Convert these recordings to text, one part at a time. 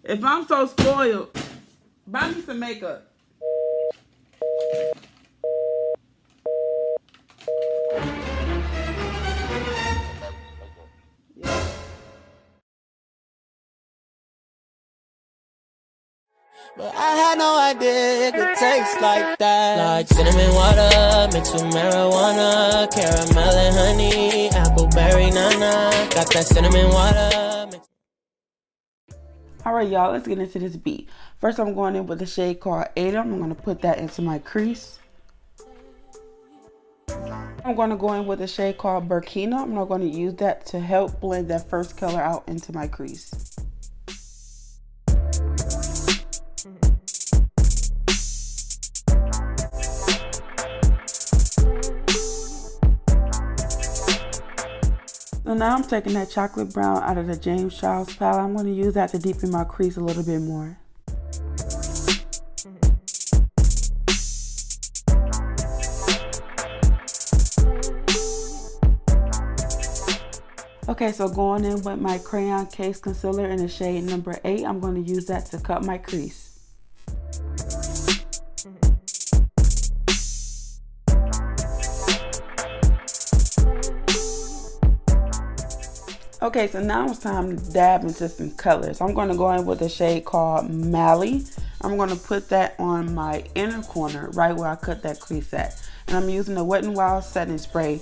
If I'm so spoiled, buy me some makeup. But I had no idea it could taste like that. Like cinnamon water mixed with marijuana, caramel and honey, appleberry nana. Got that cinnamon water mixed. Alright y'all, let's get into this beat. First I'm going in with the shade called Eyeliner. I'm going to put that into my crease. I'm going to go in with the shade called Burkina. I'm not going to use that to help blend that first color out into my crease. So now I'm taking that chocolate brown out of the James Charles palette. I'm going to use that to deepen my crease a little bit more. Okay, so going in with my Crayon Case Concealer in the shade number 8, I'm going to use that to cut my crease. Okay, so now it's time to dab into some colors. I'm going to go in with a shade called Mally. I'm going to put that on my inner corner, right where I cut that crease at. And I'm using the Wet n Wild setting spray.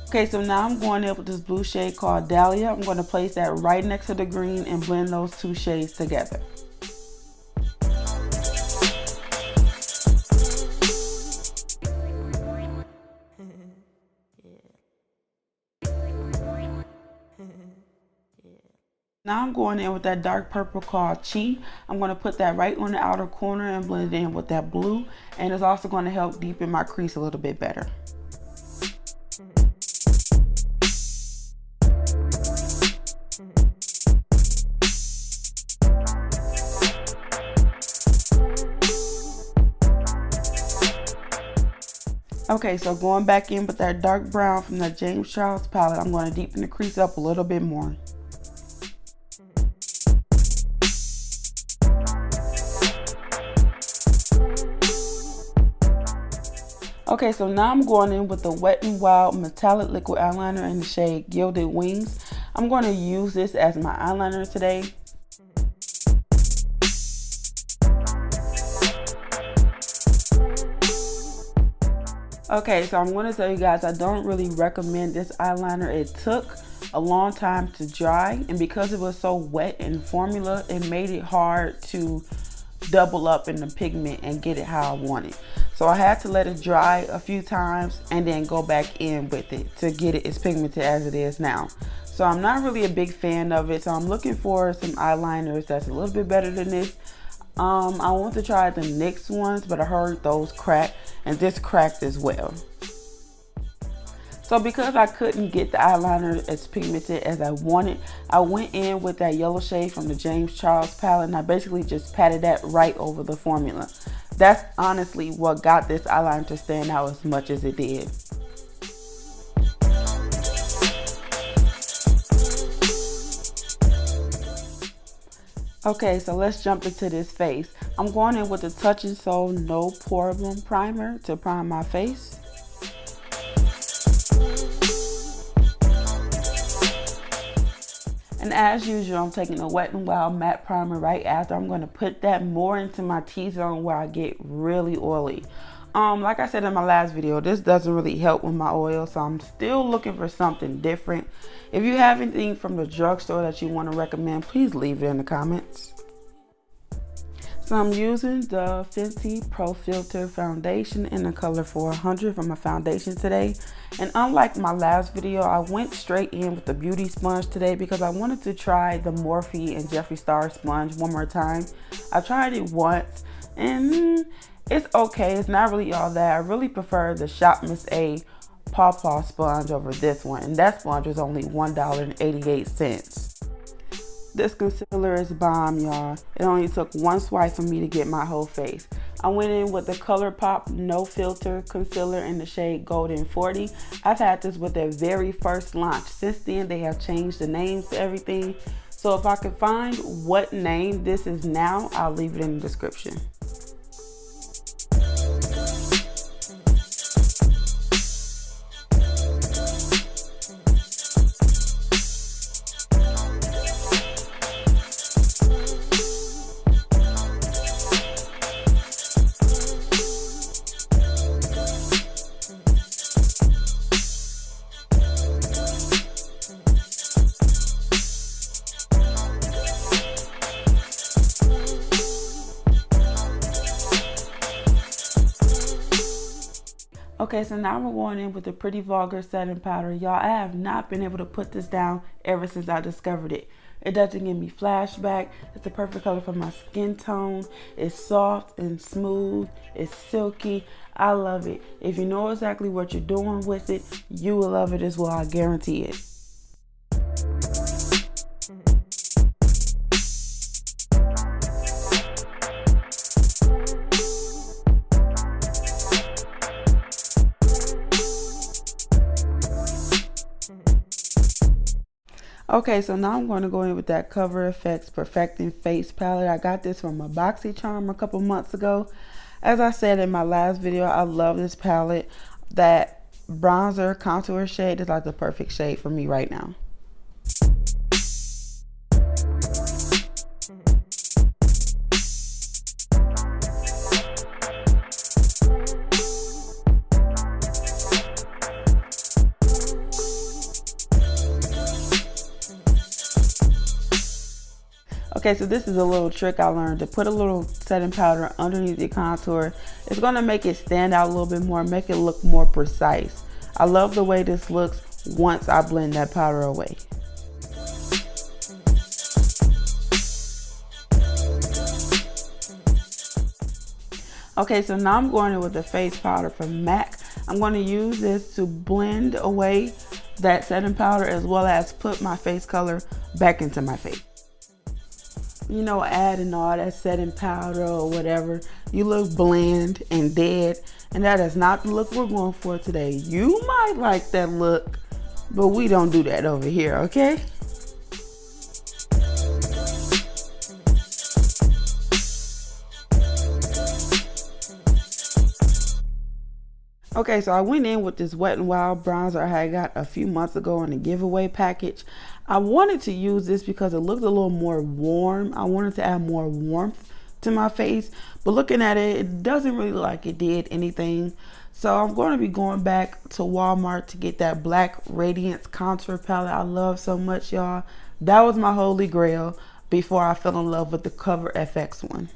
Okay, so now I'm going in with this blue shade called Dahlia. I'm going to place that right next to the green and blend those two shades together. Now I'm going in with that dark purple called Chi. I'm going to put that right on the outer corner and blend it in with that blue. And it's also going to help deepen my crease a little bit better. Okay, so going back in with that dark brown from the James Charles palette, I'm going to deepen the crease up a little bit more. Okay, so now I'm going in with the Wet n Wild Metallic Liquid Eyeliner in the shade Gilded Wings. I'm going to use this as my eyeliner today. Okay, so I'm going to tell you guys I don't really recommend this eyeliner. It took a long time to dry, and because it was so wet in formula, it made it hard to double up in the pigment and get it how I want it. So I had to let it dry a few times and then go back in with it to get it as pigmented as it is now. So I'm not really a big fan of it. So I'm looking for some eyeliners that's a little bit better than this. I want to try the NYX ones, but I heard those crack, and this cracked as well. So because I couldn't get the eyeliner as pigmented as I wanted, I went in with that yellow shade from the James Charles palette, and I basically just patted that right over the formula. That's honestly what got this eyeliner to stand out as much as it did. Okay, so let's jump into this face. I'm going in with the Touch and Soul No Poreblem Primer to prime my face. And as usual, I'm taking a Wet n Wild matte primer right after. I'm going to put that more into my T-zone where I get really oily. Like I said in my last video, this doesn't really help with my oil, so I'm still looking for something different. If you have anything from the drugstore that you want to recommend, please leave it in the comments. So I'm using the Fenty Pro Filter foundation in the color 400 for my foundation today. And unlike my last video, I went straight in with the beauty sponge today because I wanted to try the Morphe and Jeffree Star sponge one more time. I tried it once and it's okay. It's not really all that. I really prefer the Shop Miss A Paw Paw sponge over this one. And that sponge was only $1.88. This concealer is bomb, y'all. It only took one swipe for me to get my whole face. I went in with the Colourpop No Filter Concealer in the shade Golden 40. I've had this with their very first launch. Since then, they have changed the names to everything. So if I could find what name this is now, I'll leave it in the description. Okay, so now we're going in with the Pretty Vulgar setting powder. Y'all, I have not been able to put this down ever since I discovered it. It doesn't give me flashback. It's the perfect color for my skin tone. It's soft and smooth. It's silky. I love it. If you know exactly what you're doing with it, you will love it as well. I guarantee it. Okay, so now I'm going to go in with that Cover FX Perfecting Face palette. I got this from a BoxyCharm a couple months ago. As I said in my last video, I love this palette. That bronzer contour shade is like the perfect shade for me right now. Okay, so this is a little trick I learned, to put a little setting powder underneath your contour. It's going to make it stand out a little bit more, make it look more precise. I love the way this looks once I blend that powder away. Okay, so now I'm going in with the face powder from MAC. I'm going to use this to blend away that setting powder as well as put my face color back into my face. You know, adding all that setting powder or whatever, you look bland and dead, and that is not the look we're going for today. You might like that look, but we don't do that over here, okay? Okay, so I went in with this Wet n Wild bronzer I had got a few months ago in a giveaway package. I wanted to use this because it looked a little more warm. I wanted to add more warmth to my face, but looking at it, it doesn't really look like it did anything. So I'm going to be going back to Walmart to get that Black Radiance Contour Palette I love so much, y'all. That was my holy grail before I fell in love with the Cover FX one.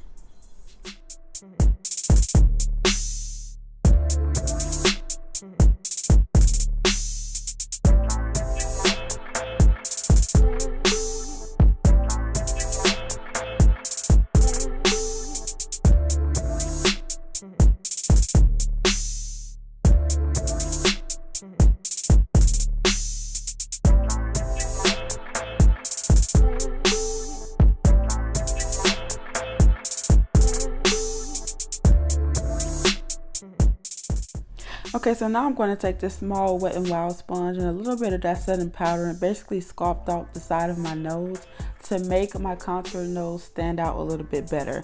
Okay, so now I'm going to take this small Wet n Wild sponge and a little bit of that setting powder and basically sculpt out the side of my nose to make my contour nose stand out a little bit better.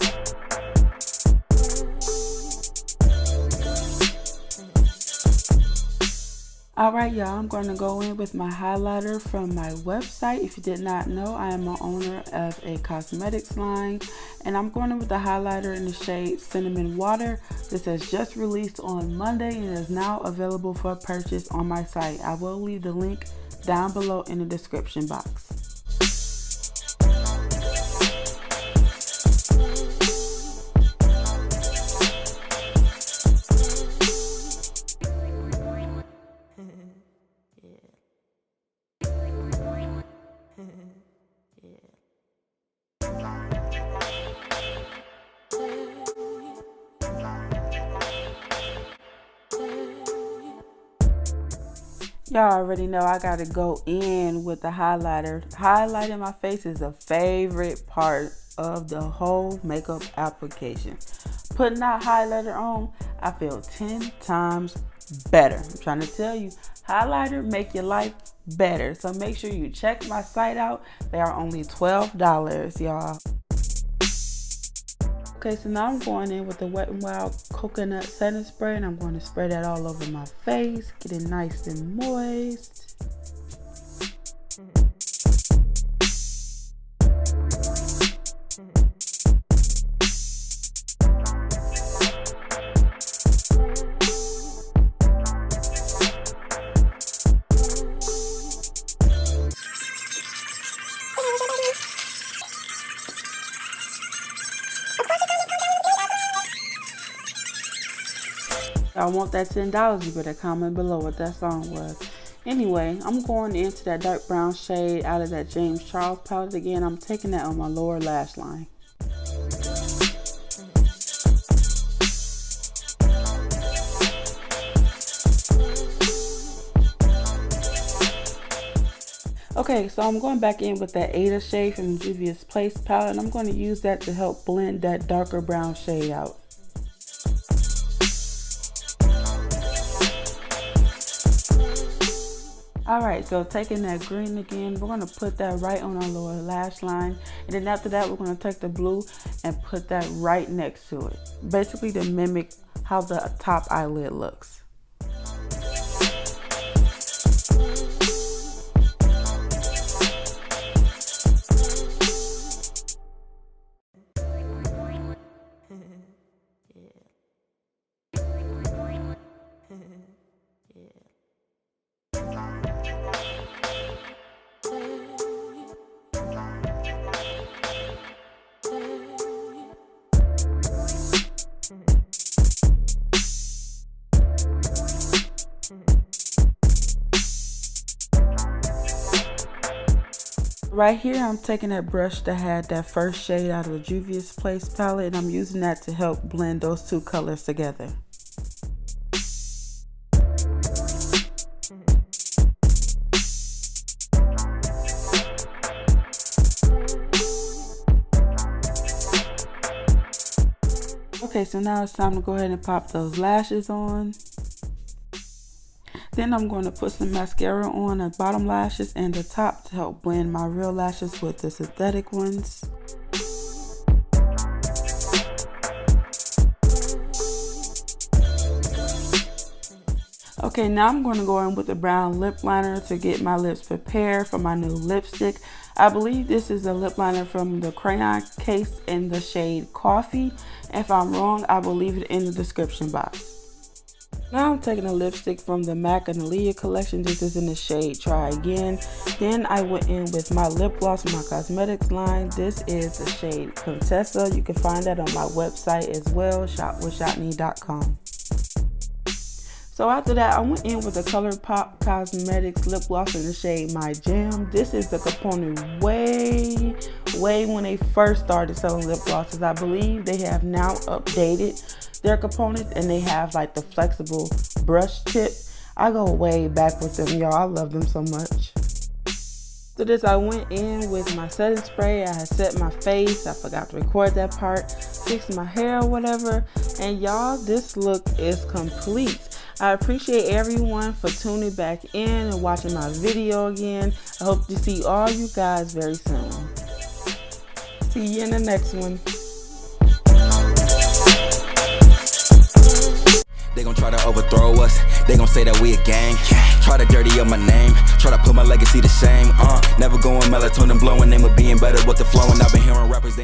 Alright y'all, I'm going to go in with my highlighter from my website. If you did not know, I am an owner of a cosmetics line, and I'm going in with the highlighter in the shade Cinnamon Water. This has just released on Monday and is now available for purchase on my site. I will leave the link down below in the description box. Y'all already know I gotta go in with the highlighter. Highlighting my face is a favorite part of the whole makeup application. putting that highlighter on, I feel 10 times better. I'm trying to tell you, highlighter make your life better. So make sure you check my site out. They are only $12, y'all. Okay, so now I'm going in with the Wet n Wild coconut setting spray, and I'm going to spray that all over my face, get it nice and moist. I want that $10, you better comment below what that song was. Anyway, I'm going into that dark brown shade out of that James Charles palette again. I'm taking that on my lower lash line. Okay, so I'm going back in with that Ada shade from Juvia's Place palette, and I'm going to use that to help blend that darker brown shade out. Alright, so taking that green again, we're going to put that right on our lower lash line. And then after that, we're going to take the blue and put that right next to it. Basically to mimic how the top eyelid looks. Right here, I'm taking that brush that had that first shade out of the Juvia's Place palette, and I'm using that to help blend those two colors together. Okay, so now it's time to go ahead and pop those lashes on. Then I'm going to put some mascara on the bottom lashes and the top to help blend my real lashes with the synthetic ones. Okay, now I'm going to go in with the brown lip liner to get my lips prepared for my new lipstick. I believe this is a lip liner from the Crayon Case in the shade Coffee. If I'm wrong, I will leave it in the description box. Now I'm taking a lipstick from the MAC and Aaliyah collection. This is in the shade Try Again. Then I went in with my lip gloss from my cosmetics line. This is the shade Contessa. You can find that on my website as well, shopwithshodney.com. So after that, I went in with the Colourpop Cosmetics lip gloss in the shade My Jam. This is the component way when they first started selling lip glosses. I believe they have now updated their components and they have like the flexible brush tip. I go way back with them, y'all. I love them so much. So this, I went in with my setting spray. I had set my face. I forgot to record that part. Fixed my hair or whatever. And y'all, this look is complete. I appreciate everyone for tuning back in and watching my video again. I hope to see all you guys very soon. See you in the next one. They gon' try to overthrow us. They gon' say that we a gang. Try to dirty up my name. Try to put my legacy to shame. Never going melatonin blowing. Name of being better with the flowing. I've been hearing rappers.